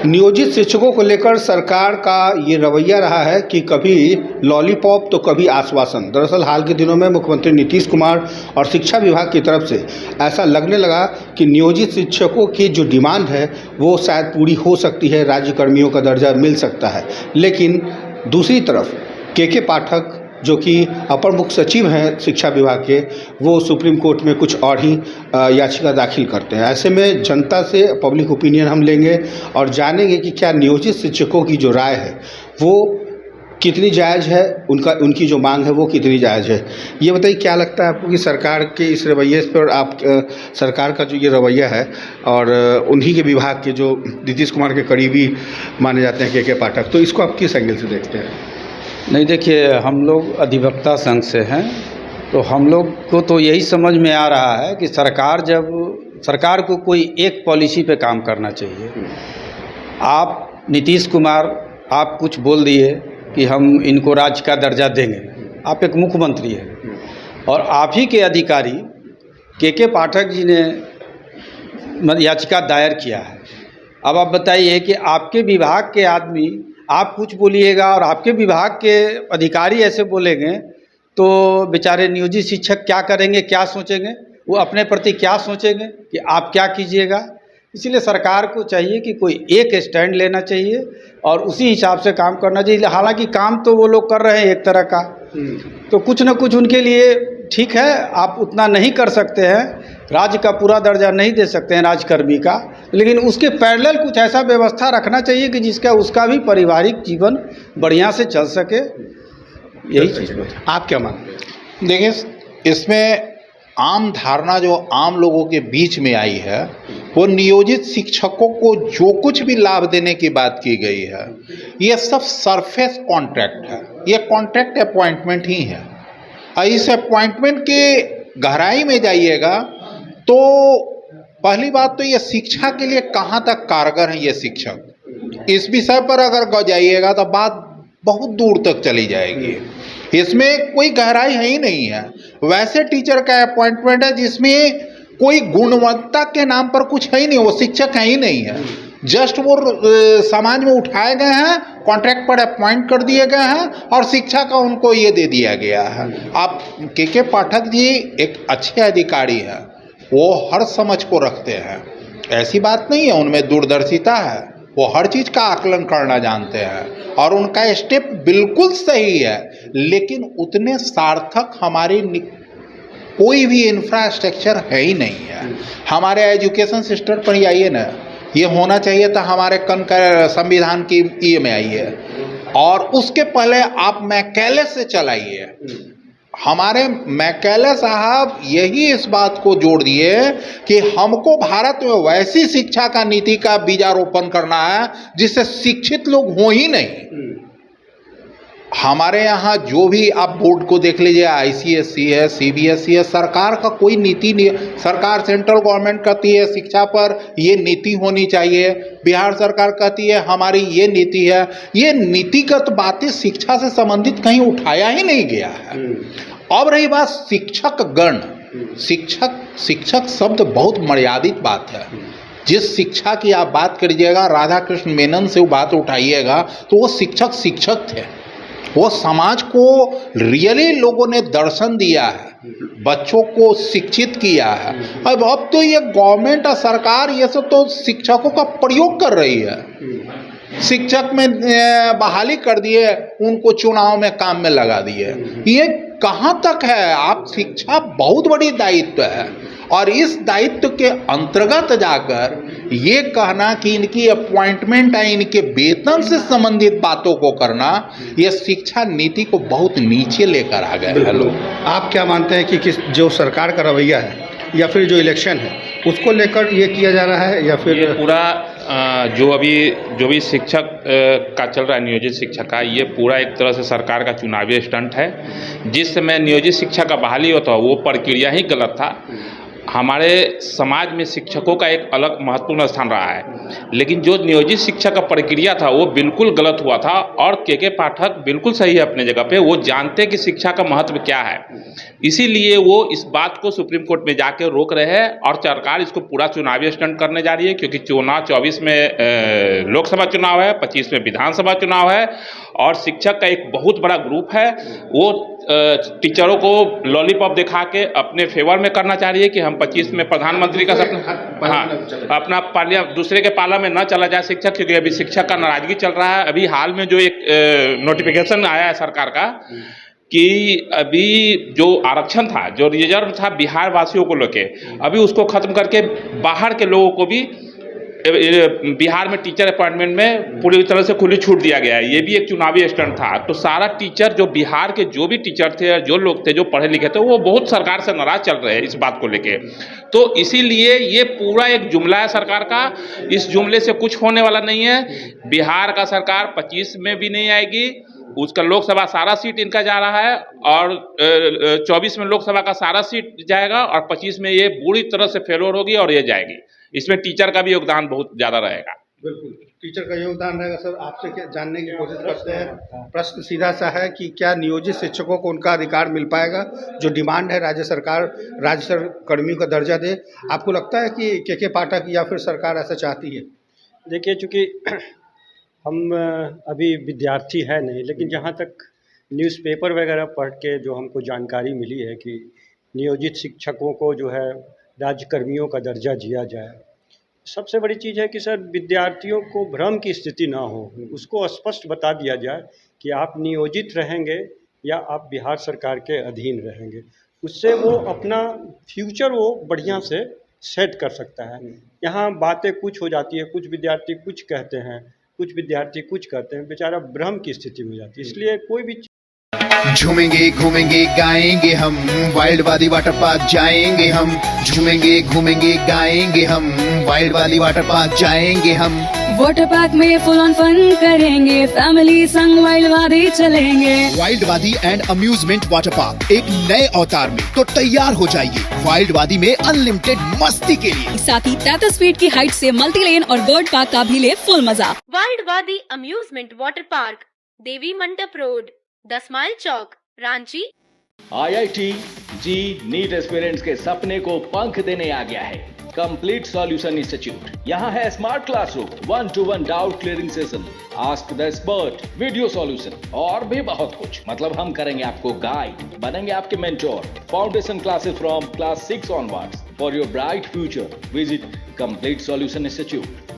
नियोजित शिक्षकों को लेकर सरकार का ये रवैया रहा है कि कभी लॉलीपॉप तो कभी आश्वासन। दरअसल हाल के दिनों में मुख्यमंत्री नीतीश कुमार और शिक्षा विभाग की तरफ से ऐसा लगने लगा कि नियोजित शिक्षकों की जो डिमांड है वो शायद पूरी हो सकती है, राज्य कर्मियों का दर्जा मिल सकता है। लेकिन दूसरी तरफ के पाठक जो कि अपर मुख्य सचिव हैं शिक्षा विभाग के, वो सुप्रीम कोर्ट में कुछ और ही याचिका दाखिल करते हैं। ऐसे में जनता से पब्लिक ओपिनियन हम लेंगे और जानेंगे कि क्या नियोजित शिक्षकों की जो राय है वो कितनी जायज़ है, उनकी जो मांग है वो कितनी जायज़ है। ये बताइए, क्या लगता है आपको कि सरकार के इस रवैये पर, आप सरकार का जो ये रवैया है और उन्हीं के विभाग के जो नीतीश कुमार के करीबी माने जाते हैं के पाठक, तो इसको आप किस एंगल से देखते हैं? नहीं, देखिए, हम लोग अधिवक्ता संघ से हैं, तो हम लोग को तो यही समझ में आ रहा है कि सरकार को कोई एक पॉलिसी पे काम करना चाहिए। आप नीतीश कुमार, आप कुछ बोल दिए कि हम इनको राज्य का दर्जा देंगे, आप एक मुख्यमंत्री हैं और आप ही के अधिकारी के पाठक जी ने याचिका दायर किया है। अब आप बताइए कि आपके विभाग के आदमी आप कुछ बोलिएगा और आपके विभाग के अधिकारी ऐसे बोलेंगे तो बेचारे नियोजित शिक्षक क्या करेंगे, क्या सोचेंगे, वो अपने प्रति क्या सोचेंगे कि आप क्या कीजिएगा। इसीलिए सरकार को चाहिए कि कोई एक स्टैंड लेना चाहिए और उसी हिसाब से काम करना चाहिए। हालांकि काम तो वो लोग कर रहे हैं एक तरह का, तो कुछ न कुछ उनके लिए ठीक है। आप उतना नहीं कर सकते हैं, राज्य का पूरा दर्जा नहीं दे सकते हैं राज्यकर्मी का, लेकिन उसके पैरेलल कुछ ऐसा व्यवस्था रखना चाहिए कि जिसका उसका भी पारिवारिक जीवन बढ़िया से चल सके। यही चीज़ आप क्या मानते हैं? देखिए, इसमें आम धारणा जो आम लोगों के बीच में आई है वो नियोजित शिक्षकों को जो कुछ भी लाभ देने की बात की गई है, ये सब सरफेस कॉन्ट्रैक्ट है, ये कॉन्ट्रैक्ट अपॉइंटमेंट ही है। इस अपॉइंटमेंट के गहराई में जाइएगा तो पहली बात तो ये शिक्षा के लिए कहाँ तक कारगर है ये शिक्षक, इस विषय पर अगर जाइएगा तो बात बहुत दूर तक चली जाएगी। इसमें कोई गहराई है ही नहीं है। वैसे टीचर का अपॉइंटमेंट है जिसमें कोई गुणवत्ता के नाम पर कुछ है ही नहीं, वो शिक्षक है ही नहीं है। जस्ट वो समाज में उठाए गए हैं, कॉन्ट्रैक्ट पर अपॉइंट कर दिए गए हैं और शिक्षा का उनको ये दे दिया गया है। आप के पाठक जी एक अच्छे अधिकारी हैं, वो हर समझ को रखते हैं, ऐसी बात नहीं है, उनमें दूरदर्शिता है, वो हर चीज़ का आकलन करना जानते हैं और उनका स्टेप बिल्कुल सही है। लेकिन उतने सार्थक हमारी कोई भी इंफ्रास्ट्रक्चर है ही नहीं है। हमारे एजुकेशन सिस्टम पर ही आइए ना, ये होना चाहिए था हमारे संविधान की ये में आई है, और उसके पहले आप मैकेले से चलाइए। हमारे मैकेले साहब यही इस बात को जोड़ दिए कि हमको भारत में वैसी शिक्षा का नीति का बीजारोपण करना है जिससे शिक्षित लोग हो ही नहीं। हमारे यहाँ जो भी आप बोर्ड को देख लीजिए, ICSE है, CBSE है, सरकार का कोई नीति नहीं। सरकार, सेंट्रल गवर्नमेंट कहती है शिक्षा पर ये नीति होनी चाहिए, बिहार सरकार कहती है हमारी ये नीति है। ये नीतिगत बातें शिक्षा से संबंधित कहीं उठाया ही नहीं गया है। अब रही बात शिक्षक गण, शिक्षक शब्द बहुत मर्यादित बात है। जिस शिक्षा की आप बात करिएगा, राधा कृष्ण मेनन से वो बात उठाइएगा तो वो शिक्षक थे, वो समाज को रियली लोगों ने दर्शन दिया है, बच्चों को शिक्षित किया है। अब तो ये गवर्नमेंट और सरकार ये सब तो शिक्षकों का प्रयोग कर रही है। शिक्षक में बहाली कर दिए, उनको चुनाव में काम में लगा दिए। ये कहाँ तक है? आप शिक्षा बहुत बड़ी दायित्व है और इस दायित्व के अंतर्गत जाकर ये कहना कि इनकी अपॉइंटमेंट है, इनके वेतन से संबंधित बातों को करना, ये शिक्षा नीति को बहुत नीचे लेकर आ गए हैं लोग। आप क्या मानते हैं कि किस जो सरकार का रवैया है या फिर जो इलेक्शन है उसको लेकर ये किया जा रहा है, या फिर ये पूरा जो भी शिक्षक का चल रहा है, नियोजित शिक्षक का, ये पूरा एक तरह से सरकार का चुनावी स्टंट है। जिस समय नियोजित शिक्षक का बहाली होता है वो प्रक्रिया ही गलत था। हमारे समाज में शिक्षकों का एक अलग महत्वपूर्ण स्थान रहा है, लेकिन जो नियोजित शिक्षा का प्रक्रिया था वो बिल्कुल गलत हुआ था। और के पाठक बिल्कुल सही है अपने जगह पे, वो जानते कि शिक्षा का महत्व क्या है, इसीलिए वो इस बात को सुप्रीम कोर्ट में जाके रोक रहे हैं। और सरकार इसको पूरा चुनावी स्टंट करने जा रही है, क्योंकि चुनाव 24 में लोकसभा चुनाव है, 25 में विधानसभा चुनाव है, और शिक्षक का एक बहुत बड़ा ग्रुप है वो टीचरों को लॉलीपॉप दिखा के अपने फेवर में करना चाह रही है कि हम 25 में प्रधानमंत्री का सपना, हाँ, अपना दूसरे के पाला में न चला जाए शिक्षक, क्योंकि अभी शिक्षक का नाराजगी चल रहा है। अभी हाल में जो एक नोटिफिकेशन आया है सरकार का कि अभी जो आरक्षण था, जो रिजर्व था बिहार वासियों को लेके, अभी उसको खत्म करके बाहर के लोगों को भी बिहार में टीचर अपॉइंटमेंट में पूरी तरह से खुली छूट दिया गया है। ये भी एक चुनावी स्टंट था। तो सारा टीचर, जो बिहार के जो भी टीचर थे और जो लोग थे जो पढ़े लिखे थे, वो बहुत सरकार से नाराज चल रहे हैं इस बात को लेके। तो इसीलिए ये पूरा एक जुमला है सरकार का, इस जुमले से कुछ होने वाला नहीं है। बिहार का सरकार 25 में भी नहीं आएगी, उसका लोकसभा सारा सीट इनका जा रहा है, और 24 में लोकसभा का सारा सीट जाएगा, और 25 में ये बुरी तरह से फेलोर होगी और ये जाएगी। इसमें टीचर का भी योगदान बहुत ज़्यादा रहेगा। बिल्कुल टीचर का योगदान रहेगा। सर, आपसे क्या जानने की कोशिश करते हैं, प्रश्न सीधा सा है कि क्या नियोजित शिक्षकों को उनका अधिकार मिल पाएगा जो डिमांड है राज्य सरकार कर्मियों का दर्जा दे? आपको लगता है कि के पाठक या फिर सरकार ऐसा चाहती है? देखिए, चूँकि हम अभी विद्यार्थी है नहीं, लेकिन जहाँ तक न्यूज़पेपर वगैरह पढ़ के जो हमको जानकारी मिली है कि नियोजित शिक्षकों को जो है राज्य कर्मियों का दर्जा दिया जाए। सबसे बड़ी चीज़ है कि सर विद्यार्थियों को भ्रम की स्थिति ना हो, उसको स्पष्ट बता दिया जाए कि आप नियोजित रहेंगे या आप बिहार सरकार के अधीन रहेंगे। उससे वो अपना फ्यूचर वो बढ़िया से सेट कर सकता है। यहाँ बातें कुछ हो जाती है, कुछ विद्यार्थी कुछ कहते हैं, कुछ विद्यार्थी कुछ कहते हैं, बेचारा भ्रम की स्थिति में जाती है। इसलिए कोई भी झूमेंगे घूमेंगे गाएंगे हम, वाइल्ड वाली वाटर पार्क जाएंगे हम। झूमेंगे घूमेंगे गाएंगे हम, वाइल्ड वाली वाटर पार्क जाएंगे हम। वाटर पार्क में फुल ऑन फन करेंगे, फैमिली संग वाइल्ड वादी चलेंगे। वाइल्ड वादी एंड अम्यूजमेंट वाटर पार्क एक नए अवतार में तो तैयार हो जाइए वाइल्ड वादी में अनलिमिटेड मस्ती के लिए। साथ ही 33 फीट की हाइट से मल्टी लेन और बर्ड पार्क का भी ले फुल मजा। वाइल्ड वादी अम्यूजमेंट वाटर पार्क, देवी मंडप रोड, 10 माइल चौक, रांची। IIT जी नीट एस्पिरेंट्स के सपने को पंख देने आ गया है कंप्लीट सॉल्यूशन इंस्टीट्यूट। यहाँ है smart classroom, 1-to-1 doubt clearing session, ask the expert, video solution और भी बहुत कुछ। मतलब हम करेंगे आपको गाइड, बनेंगे आपके mentor. Foundation classes from class 6 onwards for your bright future. Visit complete solution institute.